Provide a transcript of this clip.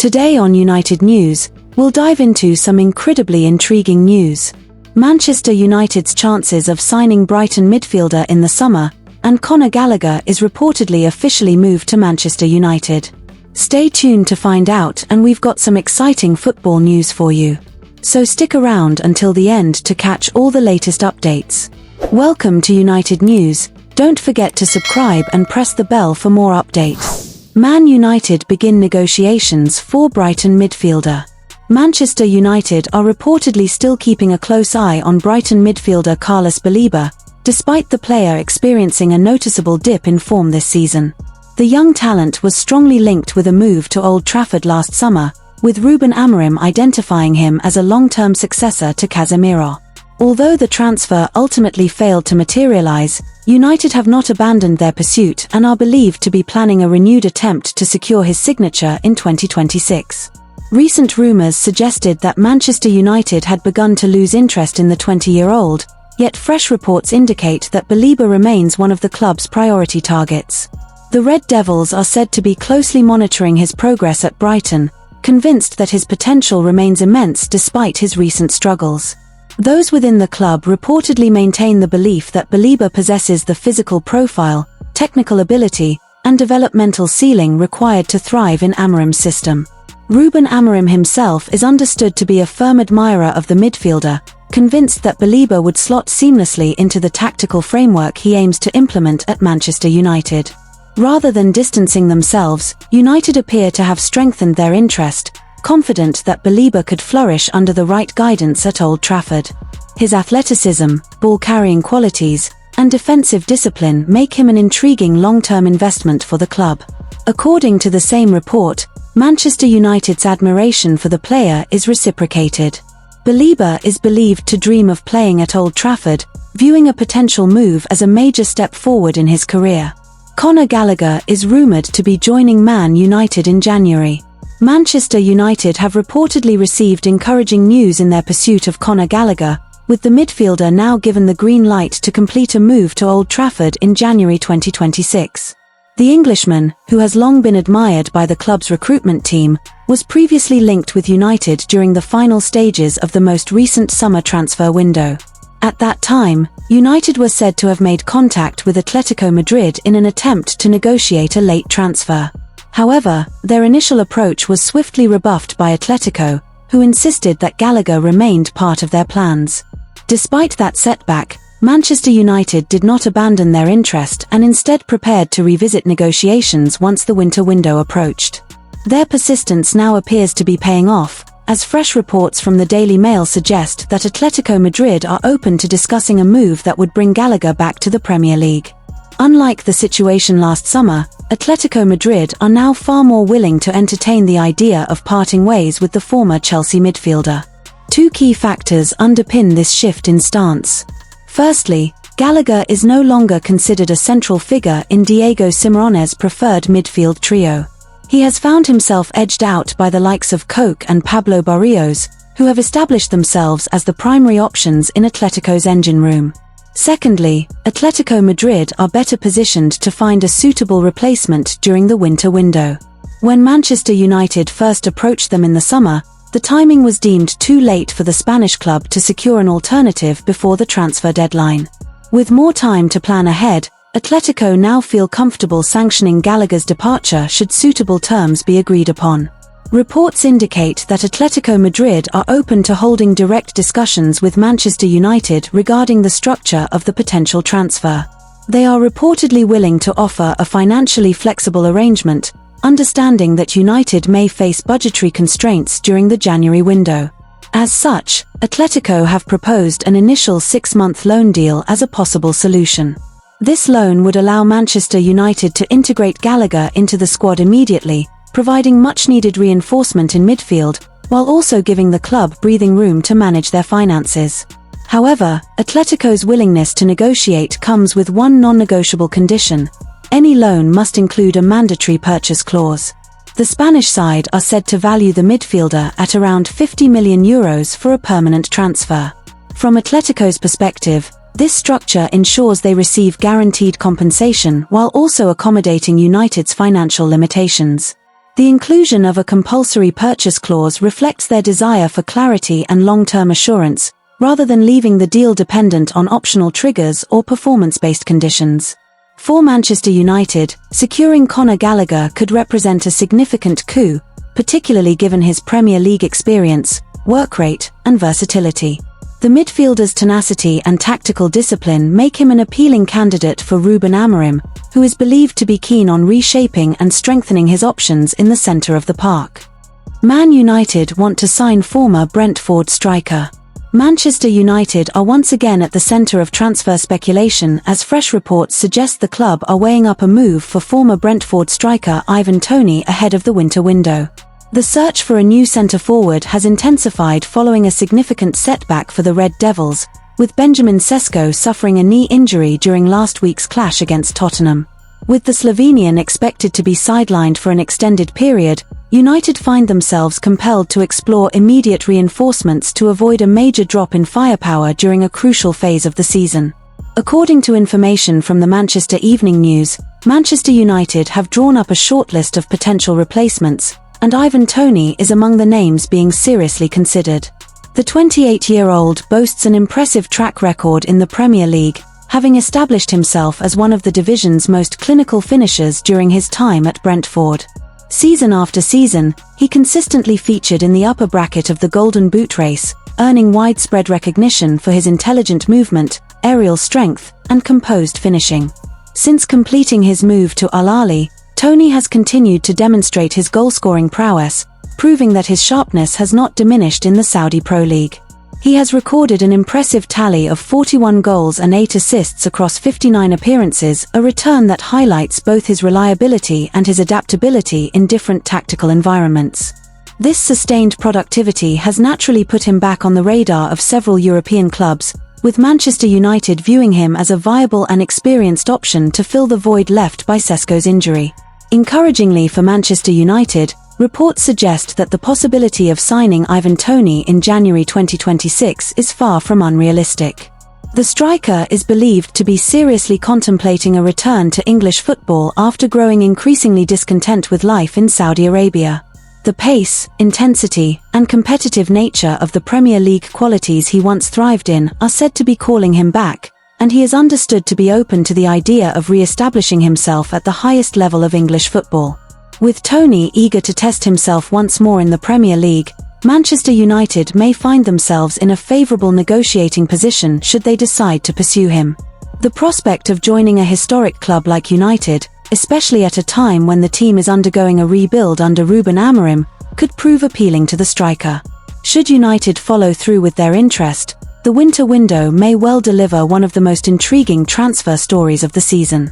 Today on United News, we'll dive into some incredibly intriguing news. Manchester United's chances of signing Brighton midfielder in the summer, and Conor Gallagher is reportedly officially moved to Manchester United. Stay tuned to find out, and we've got some exciting football news for you. So stick around until the end to catch all the latest updates. Welcome to United News. Don't forget to subscribe and press the bell for more updates. Man United begin negotiations for Brighton midfielder. Manchester United are reportedly still keeping a close eye on Brighton midfielder Carlos Baleba, despite the player experiencing a noticeable dip in form this season. The young talent was strongly linked with a move to Old Trafford last summer, with Ruben Amorim identifying him as a long-term successor to Casemiro. Although the transfer ultimately failed to materialize, United have not abandoned their pursuit and are believed to be planning a renewed attempt to secure his signature in 2026. Recent rumors suggested that Manchester United had begun to lose interest in the 20-year-old, yet fresh reports indicate that Baleba remains one of the club's priority targets. The Red Devils are said to be closely monitoring his progress at Brighton, convinced that his potential remains immense despite his recent struggles. Those within the club reportedly maintain the belief that Baleba possesses the physical profile, technical ability, and developmental ceiling required to thrive in Amorim's system. Ruben Amorim himself is understood to be a firm admirer of the midfielder, convinced that Baleba would slot seamlessly into the tactical framework he aims to implement at Manchester United. Rather than distancing themselves, United appear to have strengthened their interest, confident that Baleba could flourish under the right guidance at Old Trafford. His athleticism, ball-carrying qualities, and defensive discipline make him an intriguing long-term investment for the club. According to the same report, Manchester United's admiration for the player is reciprocated. Baleba is believed to dream of playing at Old Trafford, viewing a potential move as a major step forward in his career. Conor Gallagher is rumored to be joining Man United in January. Manchester United have reportedly received encouraging news in their pursuit of Conor Gallagher, with the midfielder now given the green light to complete a move to Old Trafford in January 2026. The Englishman, who has long been admired by the club's recruitment team, was previously linked with United during the final stages of the most recent summer transfer window. At that time, United were said to have made contact with Atletico Madrid in an attempt to negotiate a late transfer. However, their initial approach was swiftly rebuffed by Atletico, who insisted that Gallagher remained part of their plans. Despite that setback, Manchester United did not abandon their interest and instead prepared to revisit negotiations once the winter window approached. Their persistence now appears to be paying off, as fresh reports from the Daily Mail suggest that Atletico Madrid are open to discussing a move that would bring Gallagher back to the Premier League. Unlike the situation last summer, Atletico Madrid are now far more willing to entertain the idea of parting ways with the former Chelsea midfielder. Two key factors underpin this shift in stance. Firstly, Gallagher is no longer considered a central figure in Diego Simeone's preferred midfield trio. He has found himself edged out by the likes of Koke and Pablo Barrios, who have established themselves as the primary options in Atletico's engine room. Secondly, Atletico Madrid are better positioned to find a suitable replacement during the winter window. When Manchester United first approached them in the summer, the timing was deemed too late for the Spanish club to secure an alternative before the transfer deadline. With more time to plan ahead, Atletico now feel comfortable sanctioning Gallagher's departure should suitable terms be agreed upon. Reports indicate that Atletico Madrid are open to holding direct discussions with Manchester United regarding the structure of the potential transfer. They are reportedly willing to offer a financially flexible arrangement, understanding that United may face budgetary constraints during the January window. As such, Atletico have proposed an initial 6-month loan deal as a possible solution. This loan would allow Manchester United to integrate Gallagher into the squad immediately, providing much-needed reinforcement in midfield, while also giving the club breathing room to manage their finances. However, Atletico's willingness to negotiate comes with one non-negotiable condition: any loan must include a mandatory purchase clause. The Spanish side are said to value the midfielder at around €50 million for a permanent transfer. From Atletico's perspective, this structure ensures they receive guaranteed compensation while also accommodating United's financial limitations. The inclusion of a compulsory purchase clause reflects their desire for clarity and long-term assurance, rather than leaving the deal dependent on optional triggers or performance-based conditions. For Manchester United, securing Conor Gallagher could represent a significant coup, particularly given his Premier League experience, work rate, and versatility. The midfielder's tenacity and tactical discipline make him an appealing candidate for Ruben Amorim, who is believed to be keen on reshaping and strengthening his options in the centre of the park. Man United want to sign former Brentford striker. Manchester United are once again at the centre of transfer speculation as fresh reports suggest the club are weighing up a move for former Brentford striker Ivan Toney ahead of the winter window. The search for a new centre-forward has intensified following a significant setback for the Red Devils, with Benjamin Sesko suffering a knee injury during last week's clash against Tottenham. With the Slovenian expected to be sidelined for an extended period, United find themselves compelled to explore immediate reinforcements to avoid a major drop in firepower during a crucial phase of the season. According to information from the Manchester Evening News, Manchester United have drawn up a shortlist of potential replacements, and Ivan Toney is among the names being seriously considered. The 28-year-old boasts an impressive track record in the Premier League, having established himself as one of the division's most clinical finishers during his time at Brentford. Season after season, he consistently featured in the upper bracket of the Golden Boot race, earning widespread recognition for his intelligent movement, aerial strength, and composed finishing. Since completing his move to Al Ahly, Toney has continued to demonstrate his goal-scoring prowess, proving that his sharpness has not diminished in the Saudi Pro League. He has recorded an impressive tally of 41 goals and 8 assists across 59 appearances, a return that highlights both his reliability and his adaptability in different tactical environments. This sustained productivity has naturally put him back on the radar of several European clubs, with Manchester United viewing him as a viable and experienced option to fill the void left by Sesko's injury. Encouragingly for Manchester United, reports suggest that the possibility of signing Ivan Toney in January 2026 is far from unrealistic. The striker is believed to be seriously contemplating a return to English football after growing increasingly discontent with life in Saudi Arabia. The pace, intensity, and competitive nature of the Premier League qualities he once thrived in are said to be calling him back, and he is understood to be open to the idea of re-establishing himself at the highest level of English football. With Toney eager to test himself once more in the Premier League, Manchester United may find themselves in a favourable negotiating position should they decide to pursue him. The prospect of joining a historic club like United, especially at a time when the team is undergoing a rebuild under Ruben Amorim, could prove appealing to the striker. Should United follow through with their interest, the winter window may well deliver one of the most intriguing transfer stories of the season.